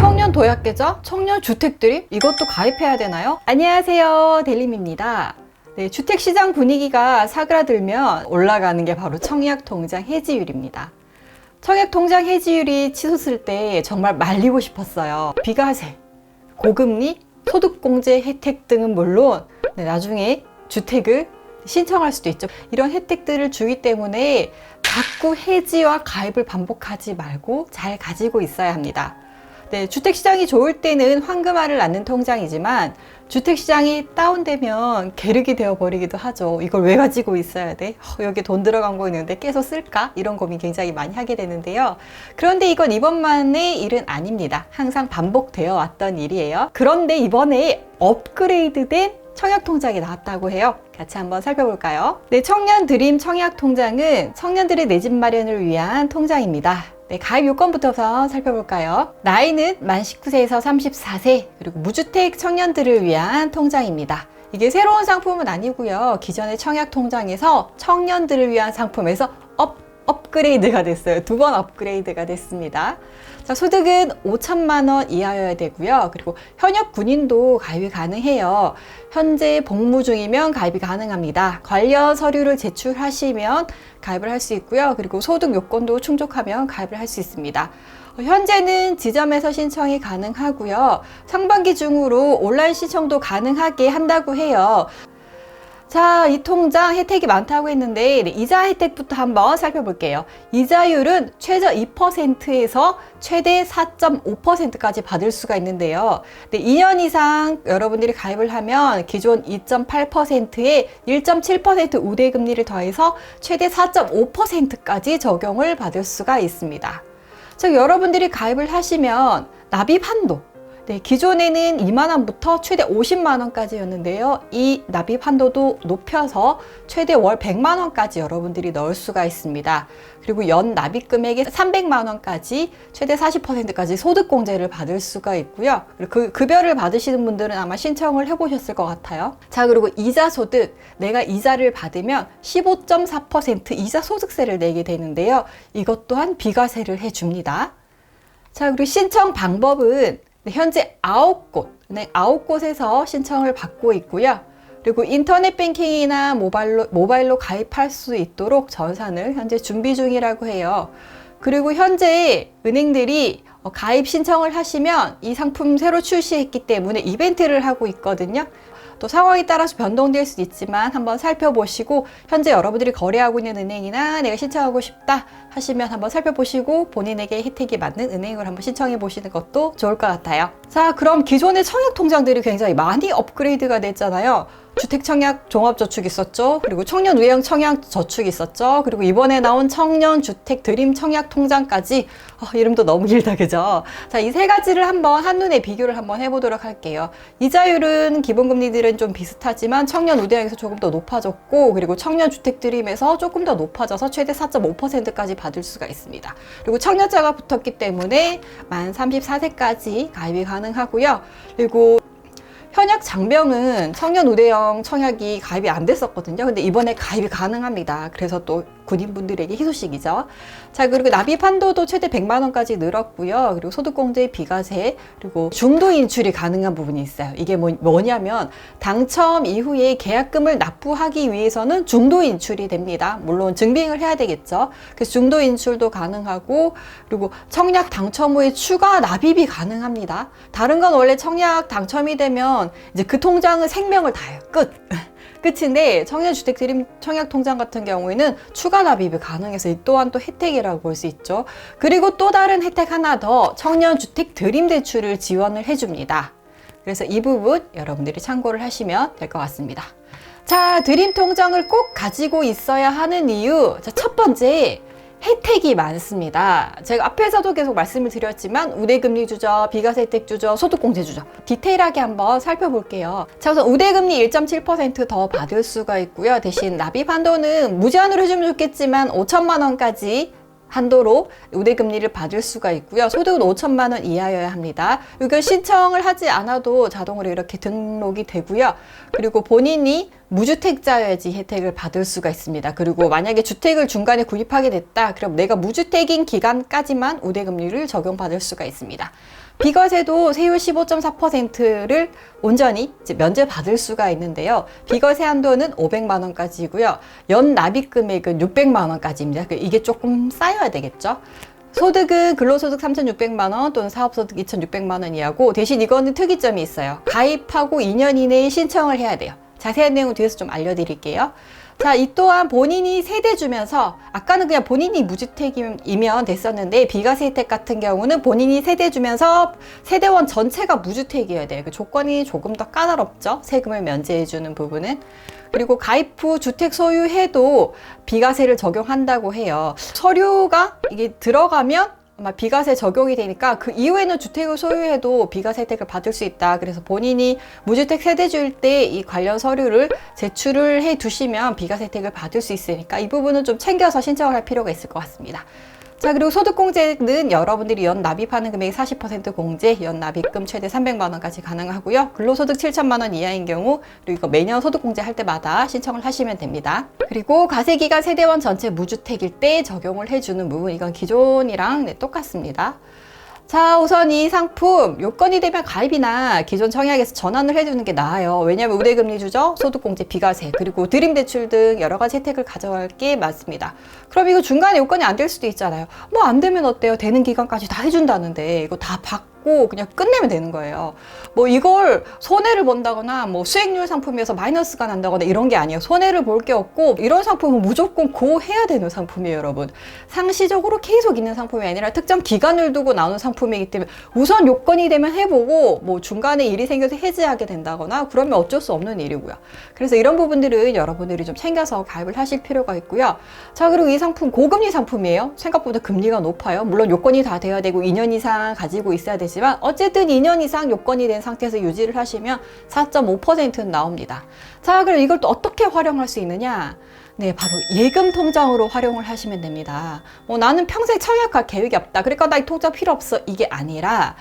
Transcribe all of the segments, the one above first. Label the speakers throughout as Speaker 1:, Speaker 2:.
Speaker 1: 청년 도약계좌, 청년 주택들이 이것도 가입해야 되나요? 안녕하세요, 델림입니다. 네, 주택시장 분위기가 사그라들면 올라가는 게 바로 청약통장 해지율입니다. 청약통장 해지율이 치솟을 때 정말 말리고 싶었어요. 비과세, 고금리, 소득공제 혜택 등은 물론 나중에 주택을 신청할 수도 있죠. 이런 혜택들을 주기 때문에 자꾸 해지와 가입을 반복하지 말고 잘 가지고 있어야 합니다. 네, 주택시장이 좋을 때는 황금알을 낳는 통장이지만 주택시장이 다운되면 계륵이 되어버리기도 하죠. 이걸 왜 가지고 있어야 돼? 여기 돈 들어간 거 있는데 계속 쓸까? 이런 고민 굉장히 많이 하게 되는데요. 그런데 이건 이번만의 일은 아닙니다. 항상 반복되어 왔던 일이에요. 그런데 이번에 업그레이드된 청약통장이 나왔다고 해요. 같이 한번 살펴볼까요? 네, 청년 드림 청약통장은 청년들의 내 집 마련을 위한 통장입니다. 네, 가입 요건부터 살펴볼까요? 나이는 만 19세에서 34세, 그리고 무주택 청년들을 위한 통장입니다. 이게 새로운 상품은 아니고요. 기존의 청약통장에서 청년들을 위한 상품에서 업그레이드가 됐어요. 2번 업그레이드가 됐습니다. 자, 소득은 5천만 원 이하여야 되고요. 그리고 현역 군인도 가입이 가능해요. 현재 복무 중이면 가입이 가능합니다. 관련 서류를 제출하시면 가입을 할 수 있고요. 그리고 소득 요건도 충족하면 가입을 할 수 있습니다. 현재는 지점에서 신청이 가능하고요. 상반기 중으로 온라인 신청도 가능하게 한다고 해요. 자, 이 통장 혜택이 많다고 했는데 이자 혜택부터 한번 살펴볼게요. 이자율은 최저 2%에서 최대 4.5%까지 받을 수가 있는데요. 2년 이상 여러분들이 가입을 하면 기존 2.8%에 1.7% 우대금리를 더해서 최대 4.5%까지 적용을 받을 수가 있습니다. 즉, 여러분들이 가입을 하시면 납입 한도, 네, 기존에는 2만 원부터 최대 50만 원까지였는데요. 이 납입 한도도 높여서 최대 월 100만 원까지 여러분들이 넣을 수가 있습니다. 그리고 연 납입 금액의 300만 원까지 최대 40%까지 소득공제를 받을 수가 있고요. 그리고 그 급여를 받으시는 분들은 아마 신청을 해보셨을 것 같아요. 자, 그리고 이자 소득, 내가 이자를 받으면 15.4% 이자 소득세를 내게 되는데요. 이것 또한 비과세를 해줍니다. 자, 그리고 신청 방법은 현재 9곳에서 신청을 받고 있고요. 그리고 인터넷 뱅킹이나 모바일로 가입할 수 있도록 전산을 현재 준비 중이라고 해요. 그리고 현재 은행들이 가입 신청을 하시면 이 상품 새로 출시했기 때문에 이벤트를 하고 있거든요. 또 상황에 따라서 변동될 수도 있지만 한번 살펴보시고 현재 여러분들이 거래하고 있는 은행이나 내가 신청하고 싶다 하시면 한번 살펴보시고 본인에게 혜택이 맞는 은행을 한번 신청해 보시는 것도 좋을 것 같아요. 자, 그럼 기존의 청약통장들이 굉장히 많이 업그레이드가 됐잖아요. 주택청약 종합저축 있었죠. 그리고 청년우회형 청약저축 있었죠. 그리고 이번에 나온 청년주택 드림 청약통장까지 이름도 너무 길다, 그죠? 자, 이 세 가지를 한번 한눈에 비교를 한번 해보도록 할게요. 이자율은 기본금리들은 좀 비슷하지만 청년우대형에서 조금 더 높아졌고, 그리고 청년주택 드림에서 조금 더 높아져서 최대 4.5%까지 받을 수가 있습니다. 그리고 청년자가 붙었기 때문에 만 34세까지 가입이 가능하고요. 그리고 현역 장병은 청년 우대형 청약이 가입이 안 됐었거든요. 근데 이번에 가입이 가능합니다. 그래서 또 군인분들에게 희소식이죠. 자, 그리고 납입 한도도 최대 100만 원까지 늘었고요. 그리고 소득공제, 비과세, 그리고 중도 인출이 가능한 부분이 있어요. 이게 뭐냐면 당첨 이후에 계약금을 납부하기 위해서는 중도 인출이 됩니다. 물론 증빙을 해야 되겠죠. 그래서 중도 인출도 가능하고, 그리고 청약 당첨 후에 추가 납입이 가능합니다. 다른 건 원래 청약 당첨이 되면 이제 그 통장은 생명을 다해요. 끝인데 청년주택 드림 청약통장 같은 경우에는 추가 납입이 가능해서 이 또한 또 혜택이라고 볼 수 있죠. 그리고 또 다른 혜택 하나 더, 청년주택 드림 대출을 지원을 해줍니다. 그래서 이 부분 여러분들이 참고를 하시면 될 것 같습니다. 자, 드림 통장을 꼭 가지고 있어야 하는 이유, 자, 첫 번째, 혜택이 많습니다. 제가 앞에서도 계속 말씀을 드렸지만 우대금리 주죠, 비과세 혜택 주죠, 소득공제 주죠. 디테일하게 한번 살펴볼게요. 자, 우선 우대금리 1.7% 더 받을 수가 있고요. 대신 납입 한도는 무제한으로 해주면 좋겠지만 5천만 원까지 한도로 우대금리를 받을 수가 있고요. 소득은 5천만 원 이하여야 합니다. 이걸 신청을 하지 않아도 자동으로 이렇게 등록이 되고요. 그리고 본인이 무주택자여야지 혜택을 받을 수가 있습니다. 그리고 만약에 주택을 중간에 구입하게 됐다, 그럼 내가 무주택인 기간까지만 우대금리를 적용받을 수가 있습니다. 비과세도 세율 15.4%를 온전히 면제받을 수가 있는데요. 비과세 한도는 500만 원까지고요. 연 납입 금액은 600만 원까지입니다. 이게 조금 쌓여야 되겠죠. 소득은 근로소득 3,600만 원 또는 사업소득 2,600만 원 이하고, 대신 이거는 특이점이 있어요. 가입하고 2년 이내에 신청을 해야 돼요. 자세한 내용은 뒤에서 좀 알려드릴게요. 자, 이 또한 본인이 세대 주면서, 아까는 그냥 본인이 무주택이면 됐었는데, 비과세 혜택 같은 경우는 본인이 세대 주면서 세대원 전체가 무주택이어야 돼요. 그 조건이 조금 더 까다롭죠. 세금을 면제해주는 부분은. 그리고 가입 후 주택 소유해도 비과세를 적용한다고 해요. 서류가 이게 들어가면 아마 비과세 적용이 되니까 그 이후에는 주택을 소유해도 비과세 혜택을 받을 수 있다. 그래서 본인이 무주택 세대주일 때 이 관련 서류를 제출을 해 두시면 비과세 혜택을 받을 수 있으니까 이 부분은 좀 챙겨서 신청을 할 필요가 있을 것 같습니다. 자, 그리고 소득공제는 여러분들이 연 납입하는 금액 40% 공제, 연 납입금 최대 300만 원까지 가능하고요. 근로소득 7천만 원 이하인 경우, 그리고 이거 매년 소득공제 할 때마다 신청을 하시면 됩니다. 그리고 과세기간 세대원 전체 무주택일 때 적용을 해주는 부분, 이건 기존이랑 똑같습니다. 자, 우선 이 상품 요건이 되면 가입이나 기존 청약에서 전환을 해주는 게 나아요. 왜냐하면 우대금리 주죠, 소득공제, 비과세, 그리고 드림대출 등 여러 가지 혜택을 가져갈 게 많습니다. 그럼 이거 중간에 요건이 안 될 수도 있잖아요. 뭐 안 되면 어때요? 되는 기간까지 다 해준다는데 이거 다 받고 그냥 끝내면 되는 거예요. 뭐 이걸 손해를 본다거나 뭐 수익률 상품이어서 마이너스가 난다거나 이런 게 아니에요. 손해를 볼 게 없고 이런 상품은 무조건 고해야 되는 상품이에요, 여러분. 상시적으로 계속 있는 상품이 아니라 특정 기간을 두고 나오는 상품이기 때문에 우선 요건이 되면 해보고 뭐 중간에 일이 생겨서 해지하게 된다거나 그러면 어쩔 수 없는 일이고요. 그래서 이런 부분들은 여러분들이 좀 챙겨서 가입을 하실 필요가 있고요. 자, 그리고 이 상품 고금리 상품이에요. 생각보다 금리가 높아요. 물론 요건이 다 돼야 되고 2년 이상 가지고 있어야 되지만 어쨌든 2년 이상 요건이 된 상태에서 유지를 하시면 4.5%는 나옵니다. 자, 그럼 이걸 또 어떻게 활용할 수 있느냐? 네, 바로 예금 통장으로 활용을 하시면 됩니다. 나는 평생 청약할 계획이 없다, 그러니까 나 이 통장 필요 없어, 이게 아니라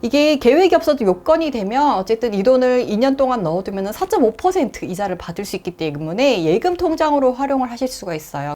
Speaker 1: 이게 계획이 없어도 요건이 되면 어쨌든 이 돈을 2년 동안 넣어두면 4.5% 이자를 받을 수 있기 때문에 예금 통장으로 활용을 하실 수가 있어요.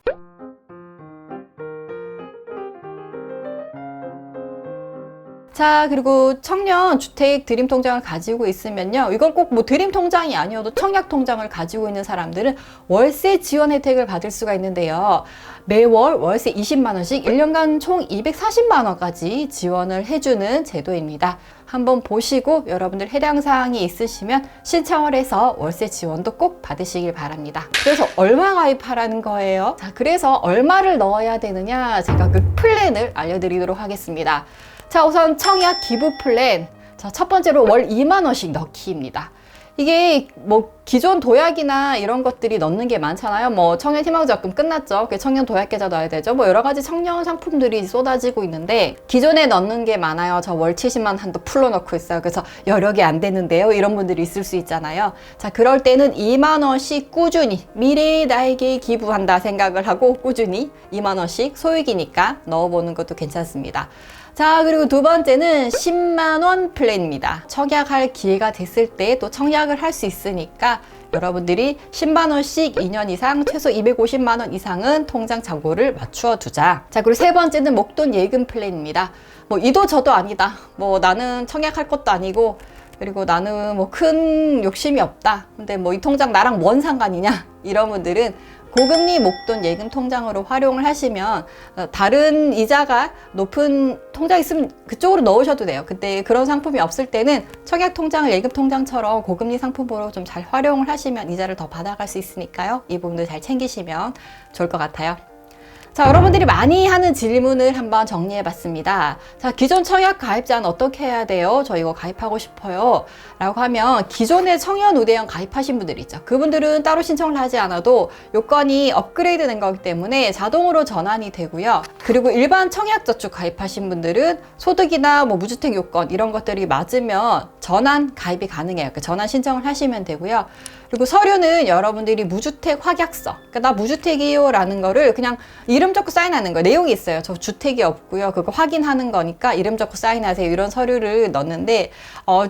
Speaker 1: 자, 그리고 청년 주택 드림 통장을 가지고 있으면요, 이건 꼭 뭐 드림 통장이 아니어도 청약 통장을 가지고 있는 사람들은 월세 지원 혜택을 받을 수가 있는데요. 매월 월세 20만 원씩 1년간 총 240만 원까지 지원을 해주는 제도입니다. 한번 보시고 여러분들 해당 사항이 있으시면 신청을 해서 월세 지원도 꼭 받으시길 바랍니다. 그래서 얼마 가입하라는 거예요? 자, 그래서 얼마를 넣어야 되느냐, 제가 그 플랜을 알려드리도록 하겠습니다. 자, 우선 청약 기부 플랜. 자, 첫 번째로 월 2만 원씩 넣기입니다. 이게 뭐 기존 도약이나 이런 것들이 넣는 게 많잖아요. 뭐 청년 희망적금 끝났죠. 청년 도약계좌 넣어야 되죠. 뭐 여러 가지 청년 상품들이 쏟아지고 있는데 기존에 넣는 게 많아요. 저 월 70만 한도 풀로 넣고 있어요. 그래서 여력이 안 되는데요, 이런 분들이 있을 수 있잖아요. 자, 그럴 때는 2만 원씩 꾸준히 미래의 나에게 기부한다 생각을 하고 꾸준히 2만 원씩 소액이니까 넣어보는 것도 괜찮습니다. 자, 그리고 두 번째는 10만 원 플랜입니다. 청약할 기회가 됐을 때 또 청약을 할 수 있으니까 여러분들이 10만 원씩 2년 이상 최소 250만 원 이상은 통장 잔고를 맞추어 두자. 자, 그리고 세 번째는 목돈 예금 플랜입니다. 뭐 이도 저도 아니다, 뭐 나는 청약할 것도 아니고 그리고 나는 뭐 큰 욕심이 없다, 근데 뭐 이 통장 나랑 뭔 상관이냐, 이런 분들은 고금리 목돈 예금 통장으로 활용을 하시면 다른 이자가 높은 통장 있으면 그쪽으로 넣으셔도 돼요. 그때 그런 상품이 없을 때는 청약 통장을 예금 통장처럼 고금리 상품으로 좀 잘 활용을 하시면 이자를 더 받아갈 수 있으니까요. 이 부분도 잘 챙기시면 좋을 것 같아요. 자, 여러분들이 많이 하는 질문을 한번 정리해 봤습니다. 자, 기존 청약 가입자는 어떻게 해야 돼요? 저 이거 가입하고 싶어요 라고 하면, 기존에 청년 우대형 가입하신 분들 있죠. 그분들은 따로 신청을 하지 않아도 요건이 업그레이드 된 거기 때문에 자동으로 전환이 되고요. 그리고 일반 청약저축 가입하신 분들은 소득이나 뭐 무주택 요건 이런 것들이 맞으면 전환 가입이 가능해요. 전환 신청을 하시면 되고요. 그리고 서류는 여러분들이 무주택 확약서, 그러니까 나 무주택이요 라는 거를 그냥 이름 적고 사인하는 거예요. 내용이 있어요. 저 주택이 없고요, 그거 확인하는 거니까 이름 적고 사인하세요, 이런 서류를 넣는데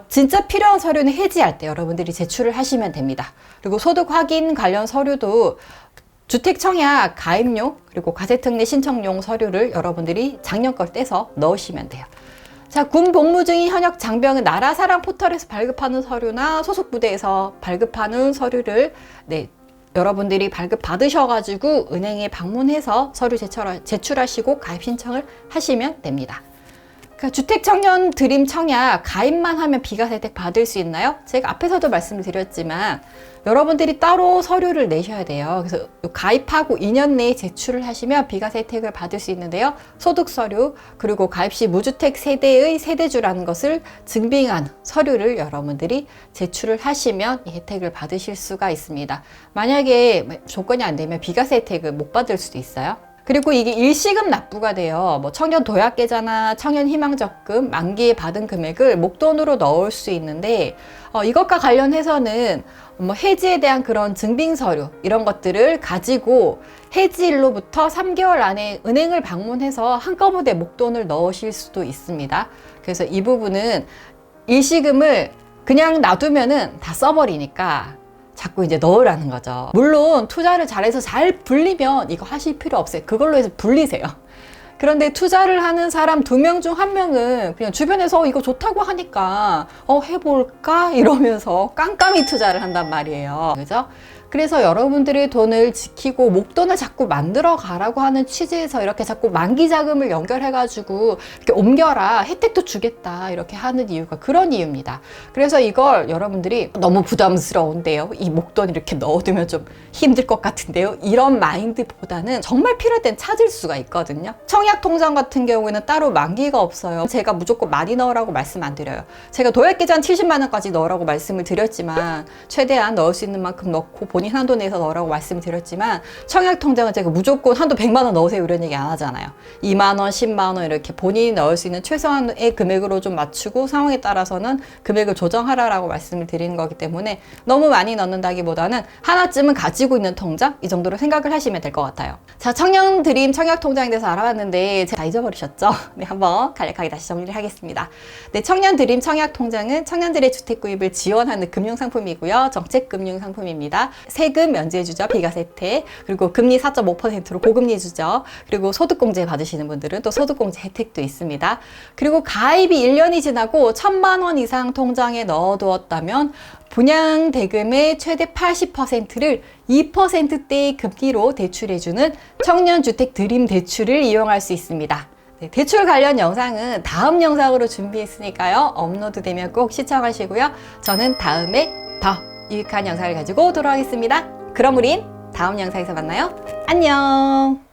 Speaker 1: 진짜 필요한 서류는 해지할 때 여러분들이 제출을 하시면 됩니다. 그리고 소득 확인 관련 서류도 주택 청약 가입용 그리고 가세특례 신청용 서류를 여러분들이 작년 걸 떼서 넣으시면 돼요. 자, 군 복무 중인 현역 장병은 나라사랑 포털에서 발급하는 서류나 소속 부대에서 발급하는 서류를 여러분들이 발급 받으셔가지고 은행에 방문해서 서류 제출하시고 가입 신청을 하시면 됩니다. 그러니까 주택청년 드림 청약 가입만 하면 비과세 혜택 받을 수 있나요? 제가 앞에서도 말씀을 드렸지만 여러분들이 따로 서류를 내셔야 돼요. 그래서 가입하고 2년 내에 제출을 하시면 비과세 혜택을 받을 수 있는데요. 소득 서류 그리고 가입 시 무주택 세대의 세대주라는 것을 증빙한 서류를 여러분들이 제출을 하시면 이 혜택을 받으실 수가 있습니다. 만약에 조건이 안 되면 비과세 혜택을 못 받을 수도 있어요. 그리고 이게 일시금 납부가 돼요. 뭐 청년 도약계좌나 청년 희망적금 만기에 받은 금액을 목돈으로 넣을 수 있는데 이것과 관련해서는 뭐 해지에 대한 그런 증빙 서류 이런 것들을 가지고 해지일로부터 3개월 안에 은행을 방문해서 한꺼번에 목돈을 넣으실 수도 있습니다. 그래서 이 부분은 일시금을 그냥 놔두면은 다 써버리니까 자꾸 이제 넣으라는 거죠. 물론 투자를 잘해서 잘 불리면 이거 하실 필요 없어요. 그걸로 해서 불리세요. 그런데 투자를 하는 사람 2명 중 1명은 그냥 주변에서 이거 좋다고 하니까 해볼까? 이러면서 깜깜이 투자를 한단 말이에요. 그죠? 그래서 여러분들의 돈을 지키고 목돈을 자꾸 만들어 가라고 하는 취지에서 이렇게 자꾸 만기 자금을 연결해가지고 이렇게 옮겨라, 혜택도 주겠다 이렇게 하는 이유가 그런 이유입니다. 그래서 이걸 여러분들이 너무 부담스러운데요, 이 목돈 이렇게 넣어두면 좀 힘들 것 같은데요, 이런 마인드보다는 정말 필요할 땐 찾을 수가 있거든요. 청약 통장 같은 경우에는 따로 만기가 없어요. 제가 무조건 많이 넣으라고 말씀 안 드려요. 제가 도약계좌 70만 원까지 넣으라고 말씀을 드렸지만 최대한 넣을 수 있는 만큼 넣고 본인 한도 내서 넣으라고 말씀드렸지만 청약 통장은 제가 무조건 한도 100만 원 넣으세요 이런 얘기 안 하잖아요. 2만 원, 10만 원 이렇게 본인이 넣을 수 있는 최소한의 금액으로 좀 맞추고 상황에 따라서는 금액을 조정하라고 말씀을 드리는 거기 때문에 너무 많이 넣는다기보다는 하나쯤은 가지고 있는 통장 이 정도로 생각을 하시면 될 것 같아요. 자, 청년 드림 청약 통장에 대해서 알아봤는데 제가 다 잊어버리셨죠? 네, 한번 간략하게 다시 정리를 하겠습니다. 네, 청년 드림 청약 통장은 청년들의 주택 구입을 지원하는 금융상품이고요. 정책금융상품입니다. 세금 면제해주죠. 비과세 혜택. 그리고 금리 4.5%로 고금리 주죠. 그리고 소득공제 받으시는 분들은 또 소득공제 혜택도 있습니다. 그리고 가입이 1년이 지나고 1,000만 원 이상 통장에 넣어두었다면 분양대금의 최대 80%를 2%대의 금리로 대출해주는 청년주택 드림 대출을 이용할 수 있습니다. 네, 대출 관련 영상은 다음 영상으로 준비했으니까요. 업로드되면 꼭 시청하시고요. 저는 다음에 더 유익한 영상을 가지고 돌아오겠습니다. 그럼 우린 다음 영상에서 만나요. 안녕.